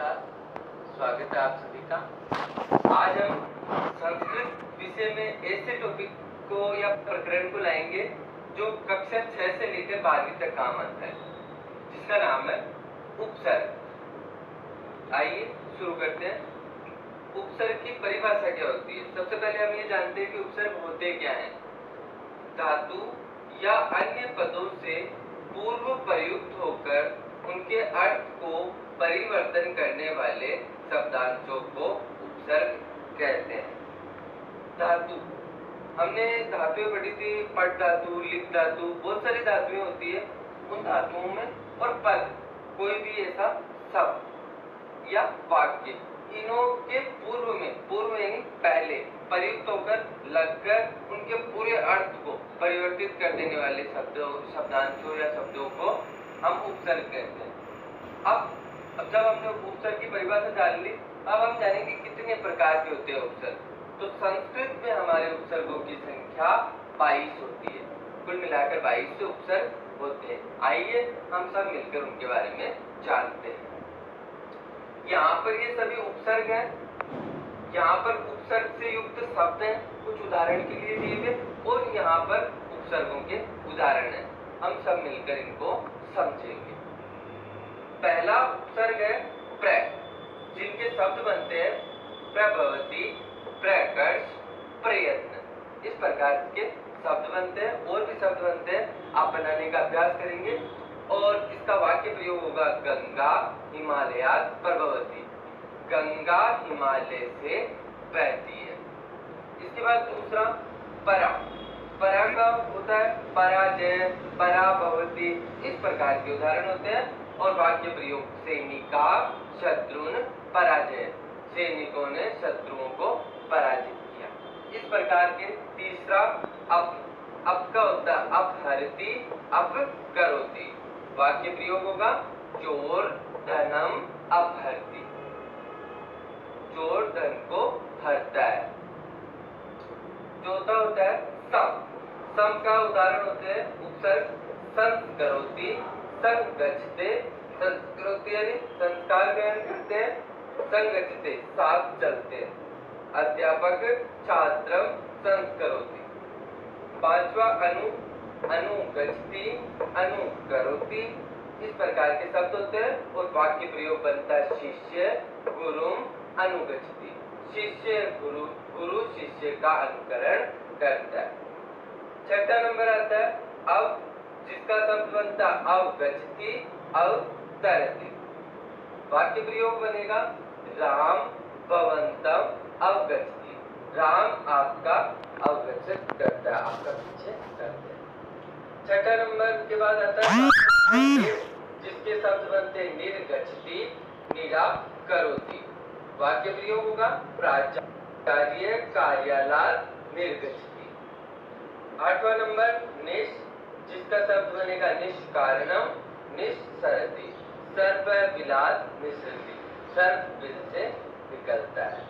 नमस्कार, स्वागत है आप सभी का। आज हम संस्कृत विषय में ऐसे टॉपिक को या प्रकरण को लाएंगे जो कक्षा 6 से लेकर 12वीं तक काम आता है, जिसका नाम है उपसर्ग। आइए शुरू करते हैं। उपसर्ग की परिभाषा क्या होती है? सबसे पहले हम ये जानते हैं कि उपसर्ग होते क्या हैं। धातु या अन्य पदों से पूर्व प्रयुक्त होकर उनके अर्थ को परिवर्तन करने वाले शब्दांशों को उपसर्ग कहते हैं। धातु, हमने धातुएं पढ़ी थी, पट धातु, लिप धातु, बहुत सारी धातुएं होती है। उन धातुओं में और पद, कोई भी ऐसा शब्द या वाक्य, इनों के पूर्व यानी पहले प्रयुक्त होकर लगकर उनके पूरे अर्थ को परिवर्तित कर देने वाले शब्दांशों या शब्दों को हम उपसर्ग कहते हैं। अब जब हमने उपसर्ग की परिभाषा जान ली, अब हम जानेंगे कितने प्रकार के होते हैं उपसर्ग। तो संस्कृत में हमारे उपसर्गों की संख्या 22 होती है। कुल मिलाकर 22 से उपसर्ग होते हैं। आइए हम सब मिलकर उनके बारे में जानते हैं। यहाँ पर ये सभी उपसर्ग हैं। यहाँ पर उपसर्ग से युक्त शब्द हैं, कुछ उदाहरण के लिए दिए हुए, और यहाँ पर उपसर्गों के उदाहरण हैं। हम सब मिलकर इनको समझेंगे। पहला उपसर्ग है प्र, जिनके शब्द बनते हैं प्रभवती, प्रकर्ष, प्रयत्न। इस प्रकार के शब्द बनते हैं। और भी शब्द बनते हैं, आप बनाने का अभ्यास करेंगे। और इसका वाक्य प्रयोग होगा गंगा हिमालयात् प्रभवती। गंगा हिमालय से बहती है। इसके बाद दूसरा परा। परा का होता है पराजय, पराभवती। इस प्रकार के उदाहरण होते हैं। और वाक्य प्रयोग सैनिका शत्रुन पराजय। सैनिकों ने शत्रुओं को पराजित किया। इस प्रकार के तीसरा अप का होता है अपहरती, अपकरोती। वाक्य प्रयोग होगा चोर धनम अपहरती। चोर धन को हरता है। चौथा होता है सम। सम का उदाहरण होते हैं उपसर्ग संस्करोति, संगच्छते। संस्कृति यानी संस्कार ग्रहण करते हैं, संगच्छते साथ चलते हैं। अध्यापक छात्रम संस्करोति। पांचवा अनु, अनुगच्छति, अनुकरोति। इस प्रकार के शब्द होते हैं। और वाक्य प्रयोग बनता है शिष्य गुरुम अनुगच्छति। शिष्य गुरु, गुरु शिष्य का अनुकरण करता है। छठा नंबर आता है अव, जिसका शब्द बनता है अवगच्छति, अवतरति। वाक्य प्रयोग बनेगा राम भवन्तम अवगच्छति। राम आपका अवगछित करता है, आपका पीछे करते हैं। छठा नंबर के बाद आता है जिसके शब्द बनते हैं निर्गच्छति, निराकरोति। वाक्य प्रयोग होगा प्राचार्य कार्यालय निर्गच्छति। आठवां नंबर निश, जिसका शब्द बनेगा निष्कारणम निस्सरति। सर्प विलास निसरति। सर्प बिल से निकलता है।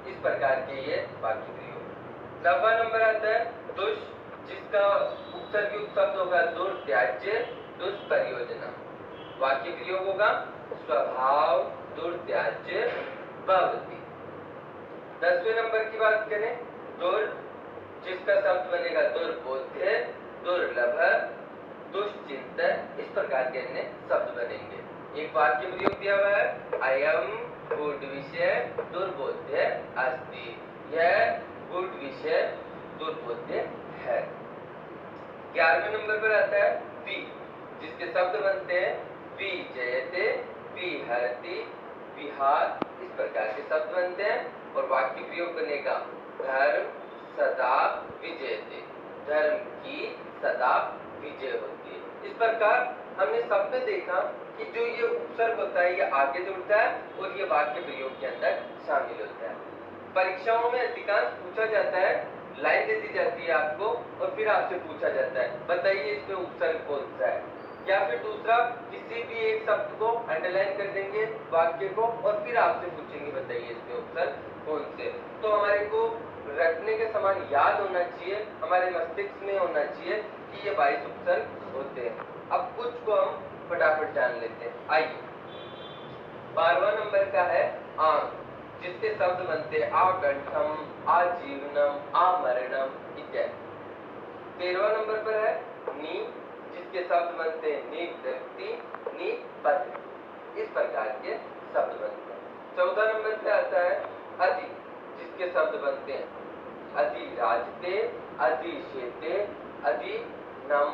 इस प्रकार के ये वाक्य प्रयोग। 9वां नंबर आता है दुष, जिसका उपसर्ग युक्त शब्द होगा दुर्त्याज्य, दुष्प्रयोजना। वाक्य प्रयोग होगा स्वभाव दुर्त्याज्य भवति। 10वें नंबर की बात करें दुर, जिसका शब्द बनेगा दुर्बोध्य, दुर्लभ, दुश्चिंतन। इस प्रकार के अन्य शब्द बनेंगे। एक वाक्य प्रयोग दिया हुआ है अयम गुड विषय दुर्बोध्य अस्ति। यह गुड विषय दुर्बोध्य है। 11वें नंबर पर आता है वि, जिसके शब्द बनते हैं विजयते, विहरति, विहार। इस प्रकार के शब्द बनते हैं। और वाक्य प्रयोग बनेगा धर्म सदा विजयते। धर्म की सदा विजय होती है। इस प्रकार हमने सब में देखा कि जो ये उपसर्ग होता है ये आगे जुड़ता है और ये वाक्य प्रयोग के अंदर शामिल होता है। परीक्षाओं में अधिकांश पूछा जाता है, लाइन दे दी जाती है आपको और फिर आपसे पूछा जाता है बताइए इसमें उपसर्ग कौन सा है। या फिर दूसरा किसी भी एक शब्द को अंडरलाइन कर देंगे वाक्य को और फिर आपसे पूछेंगे बताइए इसमें उपसर्ग कौन से। तो हमारे को रटने के समान याद होना चाहिए, हमारे मस्तिष्क में होना चाहिए कि ये 22 उपसर्ग होते हैं। अब कुछ को हम फटाफट जान लेते हैं। आइए 12वां नंबर का है आंग, जिसके शब्द बनते हैं आकंठम, आजीवनम, आमरणम इत्यादि। 13वां नंबर पर है नी, जिसके शब्द बनते हैं निवृत्ति, निपत्ति। इस प्रकार के शब्द बनते हैं। 14 नंबर पे आता है अति, जिसके शब्द बनते हैं अधिराजते, अधिशेते, अधिनम।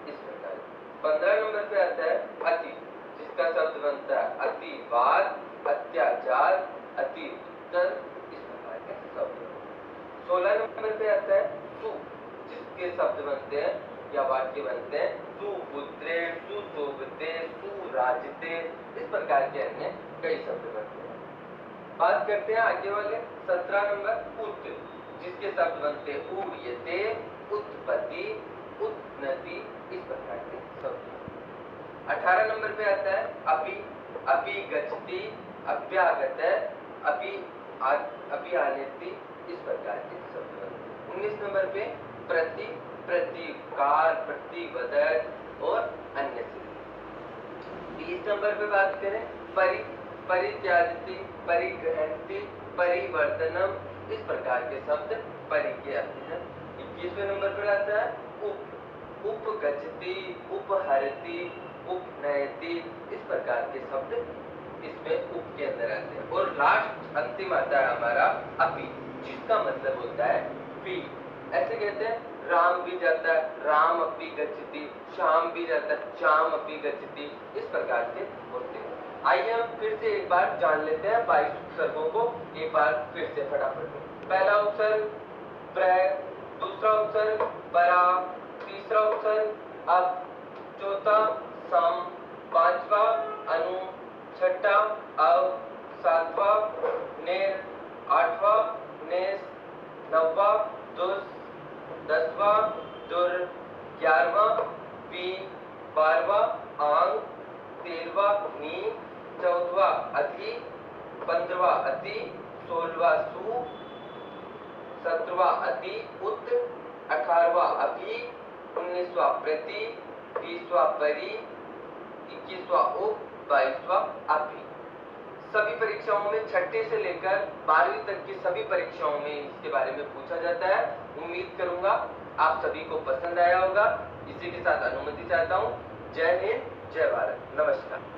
इस प्रकार। 15 नंबर पे आता है अति, जिसका शब्द बनता है अतिवाद, अत्याचार, अति उत्तर। इस प्रकार के शब्द। 16 नंबर पे आता है सु, जिसके शब्द बनते हैं या वाक्य बनते हैं सुपुत्रे, सुशोभते, सुराजते। इस प्रकार के अन्य कई शब्द बनते हैं। बात करते हैं आगे वाले 17 नंबर उत, जिसके शब्द बनते हैं उड़यते, उत्पत्ति, उन्नति। इस प्रकार के शब्द। 18 नंबर पे आता है अपि, अपि गच्छति, अभ्यागत, अपि आनेति। इस प्रकार के शब्द बनते हैं। 19 नंबर पे प्रति, प्रतिकार, प्रतिवदक और अन्य से। 20 नंबर पे बात करें परि, परित्याजति, परिगृहन्ति, परिवर्तनम। इस प्रकार के शब्द परि के आते हैं। 21वें नंबर पर आता है उप, उपगच्छति, उपहरति, उपनयति। इस प्रकार के शब्द इसमें उप के अंदर आते हैं। और लास्ट अंतिम आता है हमारा अपि, जिसका मतलब होता है भी। ऐसे कहते हैं राम भी जाता है, राम अपि गच्छति, श्याम भी जाता है, श्याम अपि गच्छति। इस प्रकार के होते हैं। आइए हम फिर से एक बार जान लेते हैं 22 उपसर्गों को एक बार फिर से फटाफट। पहला उपसर्ग प्र, दूसरा उपसर्ग परा, तीसरा उपसर्ग अब, चौथा सम, पांचवा अनु, छठा अव, सातवां नेर, आठवां नेस, नौवां दुस, 10वां दुर, 11वां पी, 12वां आंग, 13वां नी, 14वां अति, 15वां अति, 16वां सु, 17वां अति उत, 18वां अभि, 19वां प्रति, 20वां परि, 21वां उप, 22वां अपि। सभी परीक्षाओं में छठे से लेकर 12वीं तक की सभी परीक्षाओं में इसके बारे में पूछा जाता है। उम्मीद करूंगा आप सभी को पसंद आया होगा। इसी के साथ अनुमति चाहता हूँ। जय हिंद, जय भारत, नमस्कार।